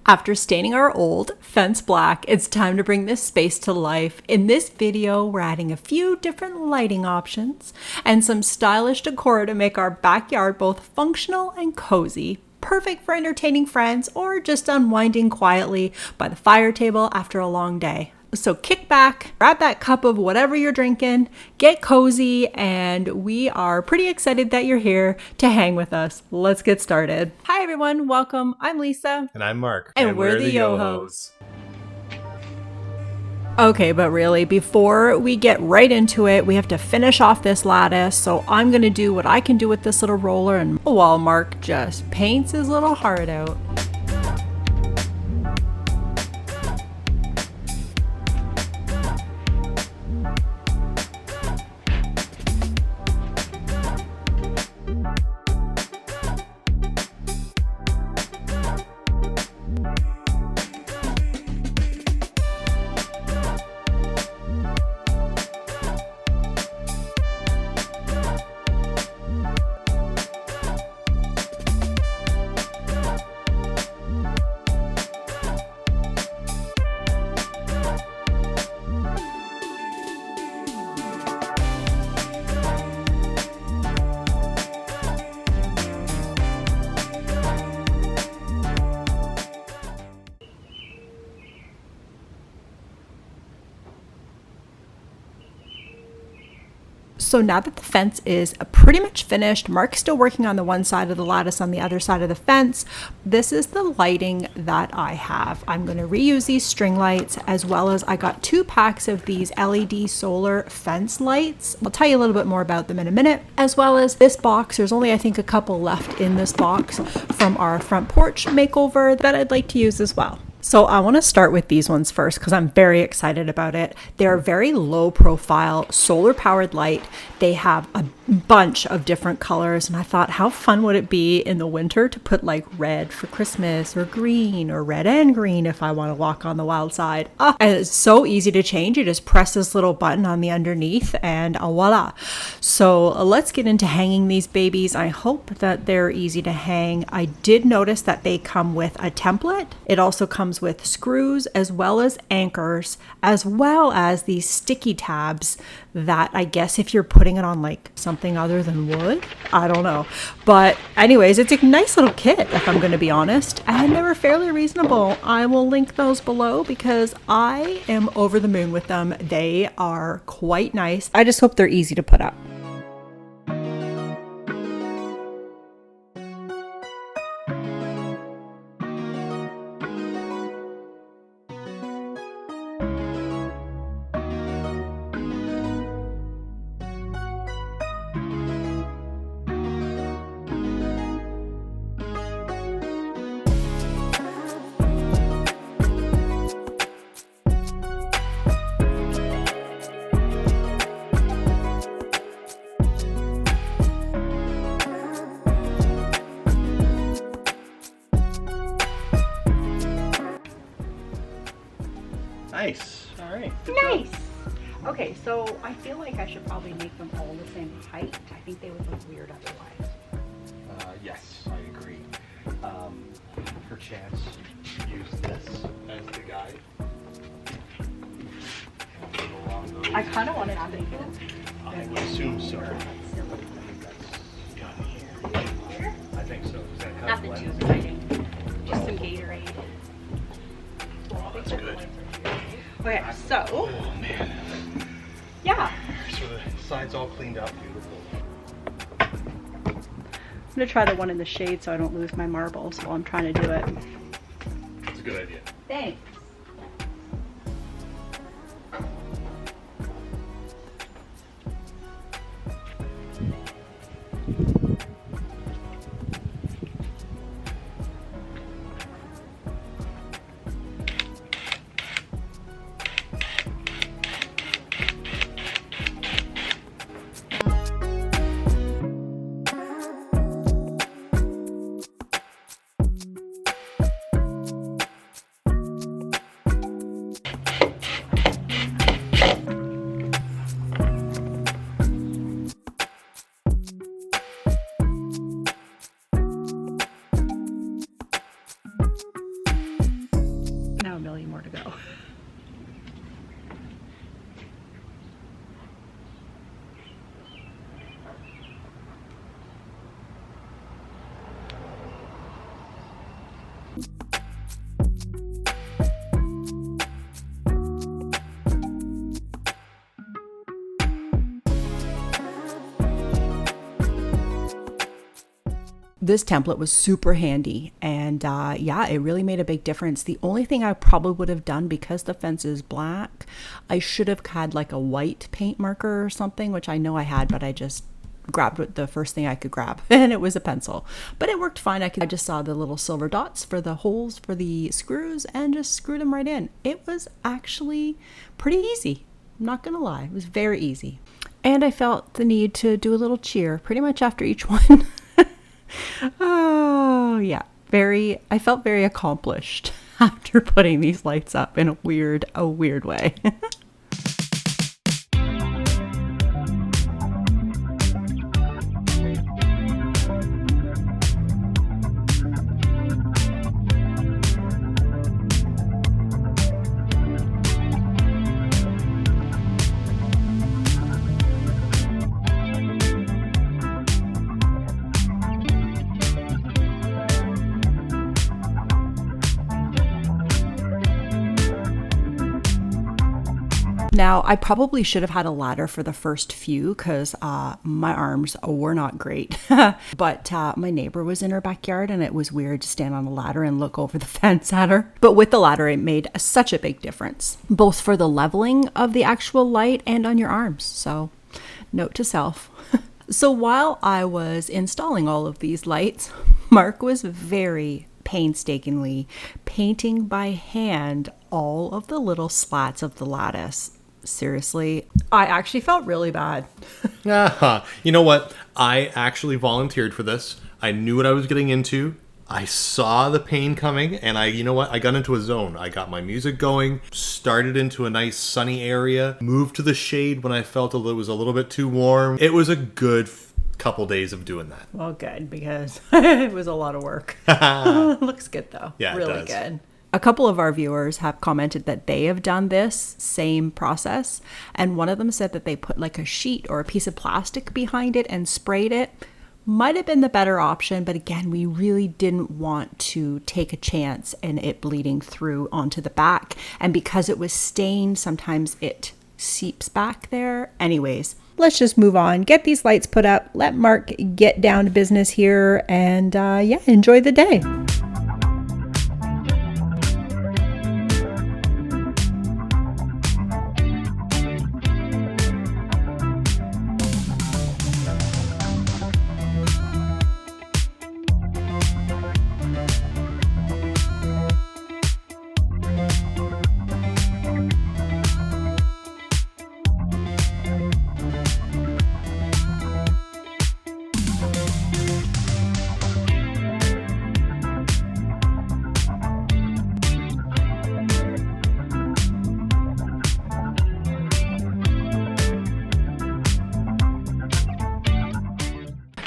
After staining our old fence black, it's time to bring this space to life. In this video, we're adding a few different lighting options and some stylish decor to make our backyard both functional and cozy. Perfect for entertaining friends or just unwinding quietly by the fire table after a long day. So kick back, grab that cup of whatever you're drinking, get cozy, and we are pretty excited that you're here to hang with us. Let's get started. Hi everyone, welcome. I'm Lisa. And I'm Mark. And we're the Yohos. Okay, but really, before we get right into it, we have to finish off this lattice. So I'm gonna do what I can do with this little roller, and while Mark just paints his little heart out. So now that the fence is pretty much finished, Mark's still working on the one side of the lattice on the other side of the fence. This is the lighting that I have. I'm going to reuse these string lights, as well as I got 2 packs of these LED solar fence lights. I'll tell you a little bit more about them in a minute, as well as this box. There's only, I think, a couple left in this box from our front porch makeover that I'd like to use as well. So I want to start with these ones first because I'm very excited about it. They're a very low profile solar powered light. They have a bunch of different colors, and I thought, how fun would it be in the winter to put like red for Christmas or green or red and green if I want to walk on the wild side. And it's so easy to change. You just press this little button on the underneath and voila. So let's get into hanging these babies. I hope that they're easy to hang. I did notice that they come with a template. It also comes with screws as well as anchors, as well as these sticky tabs that I guess if you're putting it on like something other than wood, I don't know. But anyways, it's a nice little kit if I'm going to be honest, and they were fairly reasonable. I will link those below because I am over the moon with them. They are quite nice. I just hope they're easy to put up. Nice. All right. Nice. Okay, so I feel like I should probably make them all the same height. I think they would look weird otherwise. Yes, I agree. Perchance use this as the guide. I kind of want it to be good. I would assume so. I think so. Nothing too exciting. Just some Gatorade. That's good. Okay, so. Oh man. Yeah. So the side's all cleaned up, beautiful. I'm gonna try the one in the shade so I don't lose my marbles while I'm trying to do it. That's a good idea. Thanks. This template was super handy, and yeah, it really made a big difference. The only thing I probably would have done, because the fence is black, I should have had like a white paint marker or something, which I know I had, but I just grabbed the first thing I could grab, and it was a pencil. But it worked fine. I just saw the little silver dots for the holes for the screws and just screwed them right in. It was actually pretty easy. I'm not gonna lie, it was very easy. And I felt the need to do a little cheer pretty much after each one. Oh yeah, I felt very accomplished after putting these lights up in a weird way. Now, I probably should have had a ladder for the first few because my arms were not great. But my neighbor was in her backyard, and it was weird to stand on a ladder and look over the fence at her. But with the ladder, it made such a big difference, both for the leveling of the actual light and on your arms. So note to self. So while I was installing all of these lights, Mark was very painstakingly painting by hand all of the little slats of the lattice. Seriously, I actually felt really bad. You know what? I actually volunteered for this. I knew what I was getting into. I saw the pain coming, and you know what? I got into a zone. I got my music going, started into a nice sunny area, moved to the shade when I felt it was a little bit too warm. It was a good couple days of doing that. Well, good, because it was a lot of work. Looks good though. Yeah, really good. A couple of our viewers have commented that they have done this same process, and one of them said that they put like a sheet or a piece of plastic behind it and sprayed it. Might have been the better option, but again, we really didn't want to take a chance in it bleeding through onto the back, and because it was stained, sometimes it seeps back there. Anyways, let's just move on, get these lights put up, let Mark get down to business here, and yeah, enjoy the day.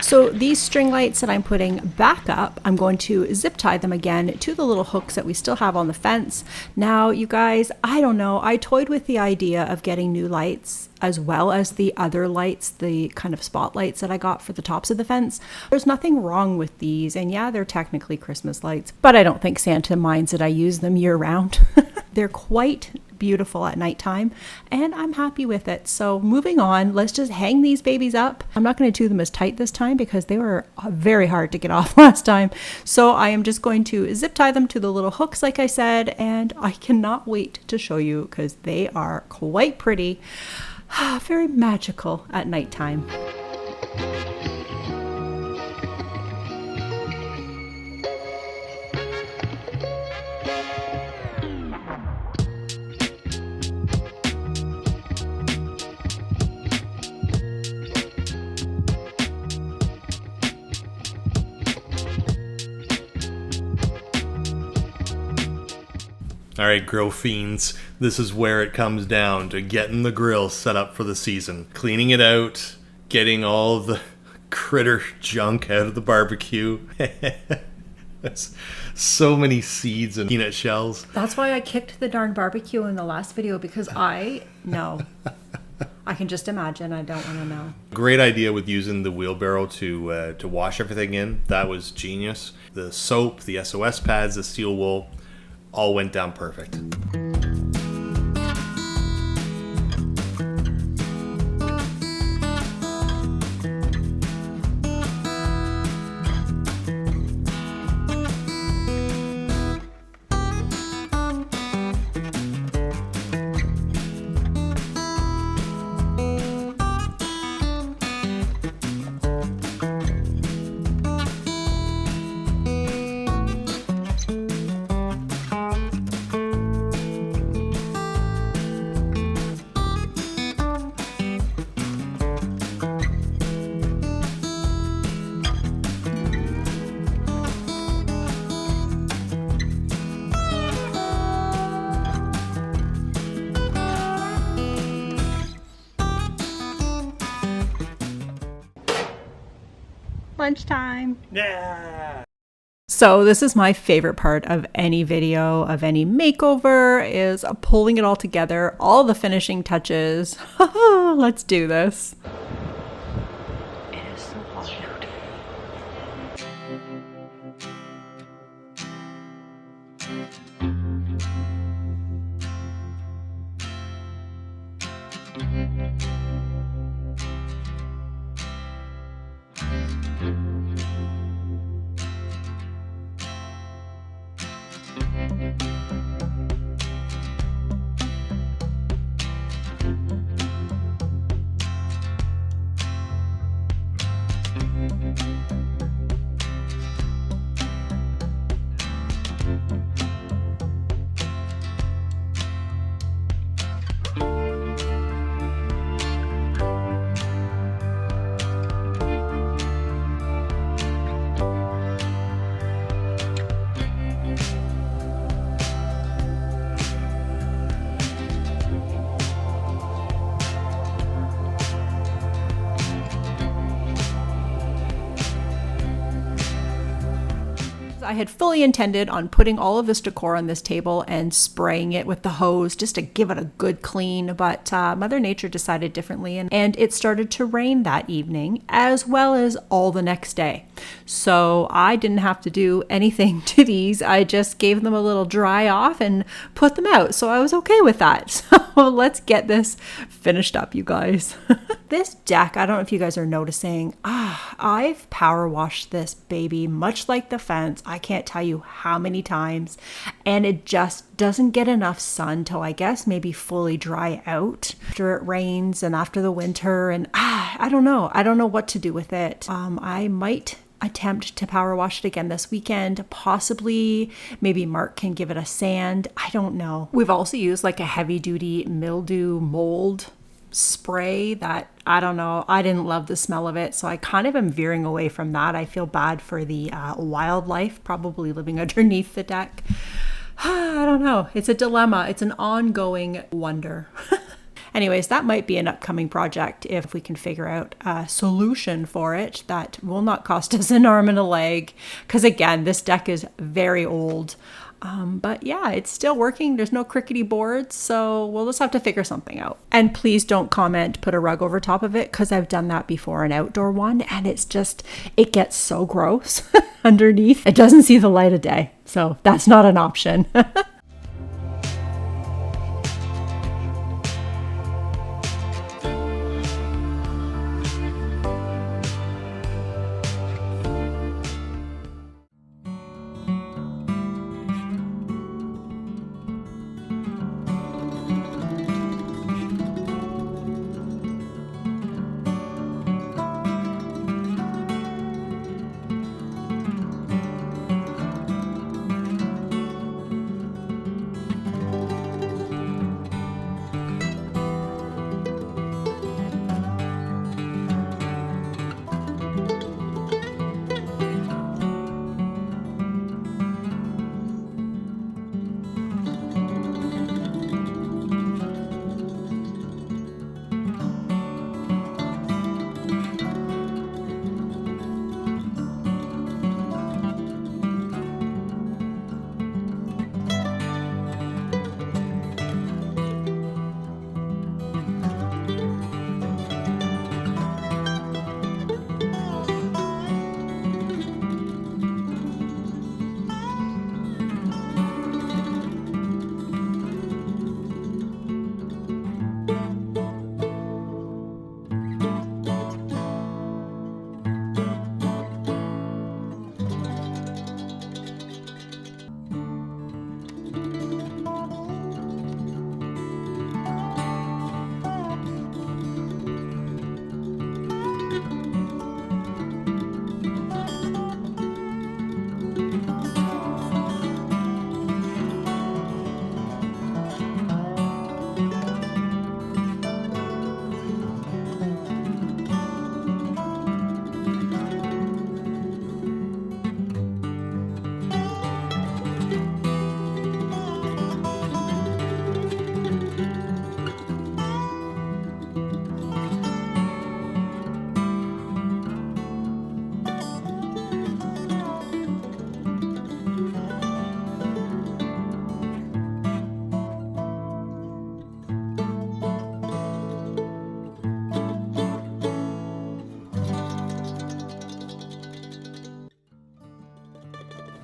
So these string lights that I'm putting back up, I'm going to zip tie them again to the little hooks that we still have on the fence. Now, you guys, I don't know, I toyed with the idea of getting new lights as well as the other lights, the kind of spotlights that I got for the tops of the fence. There's nothing wrong with these, and yeah, they're technically Christmas lights, but I don't think Santa minds that I use them year round. They're quite beautiful at nighttime, and I'm happy with it. So moving on, let's just hang these babies up. I'm not going to do them as tight this time because they were very hard to get off last time. So I am just going to zip tie them to the little hooks like I said, and I cannot wait to show you because they are quite pretty. Very magical at nighttime. All right, grill fiends, this is where it comes down to getting the grill set up for the season. Cleaning it out, getting all the critter junk out of the barbecue. There's so many seeds and peanut shells. That's why I kicked the darn barbecue in the last video, because I know. I can just imagine. I don't want to know. Great idea with using the wheelbarrow to wash everything in. That was genius. The soap, the SOS pads, the steel wool, all went down perfect. lunchtime. Yeah. So this is my favorite part of any video, of any makeover, is pulling it all together, all the finishing touches. Let's do this. It is so hot out. I had fully intended on putting all of this decor on this table and spraying it with the hose just to give it a good clean, but Mother Nature decided differently, and it started to rain that evening as well as all the next day. So I didn't have to do anything to these. I just gave them a little dry off and put them out. So I was okay with that. So let's get this finished up, you guys. This deck, I don't know if you guys are noticing, I've power washed this baby much like the fence. I can't tell you how many times, and it just doesn't get enough sun till I guess maybe fully dry out after it rains and after the winter, and I don't know what to do with it. I might attempt to power wash it again this weekend, possibly. Maybe Mark can give it a sand. I don't know. We've also used like a heavy duty mildew mold spray that, I don't know, I didn't love the smell of it, so I kind of am veering away from that. I feel bad for the wildlife probably living underneath the deck. I don't know. It's a dilemma. It's an ongoing wonder. Anyways, that might be an upcoming project if we can figure out a solution for it that will not cost us an arm and a leg, because again, this deck is very old. But yeah, it's still working. There's no crickety boards, so we'll just have to figure something out. And please don't comment, put a rug over top of it, because I've done that before, an outdoor one, and it's just, it gets so gross underneath. It doesn't see the light of day, so that's not an option.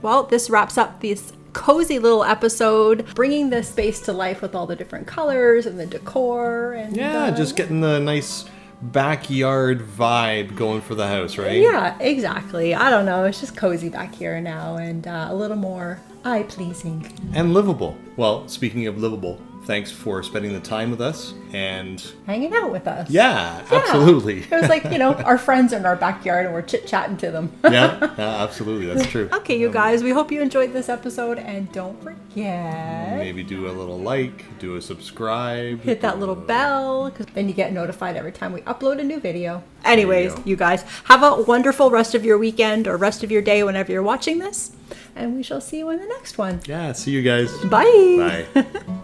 well, this wraps up this cozy little episode, bringing the space to life with all the different colors and the decor. And Yeah, just getting the nice backyard vibe going for the house, right? yeah, exactly. I don't know. It's just cozy back here now and a little more eye-pleasing. And livable. Well, speaking of livable, thanks for spending the time with us and Hanging out with us. yeah, absolutely. It was like, our friends are in our backyard and we're chit-chatting to them. yeah, absolutely. That's true. Okay, you guys, we hope you enjoyed this episode, and don't forget, Maybe do a little like, do a subscribe. hit that little bell, because then you get notified every time we upload a new video. Anyways, go. you guys, have a wonderful rest of your weekend or rest of your day whenever you're watching this, and we shall see you in the next one. Yeah, see you guys. Bye. Bye.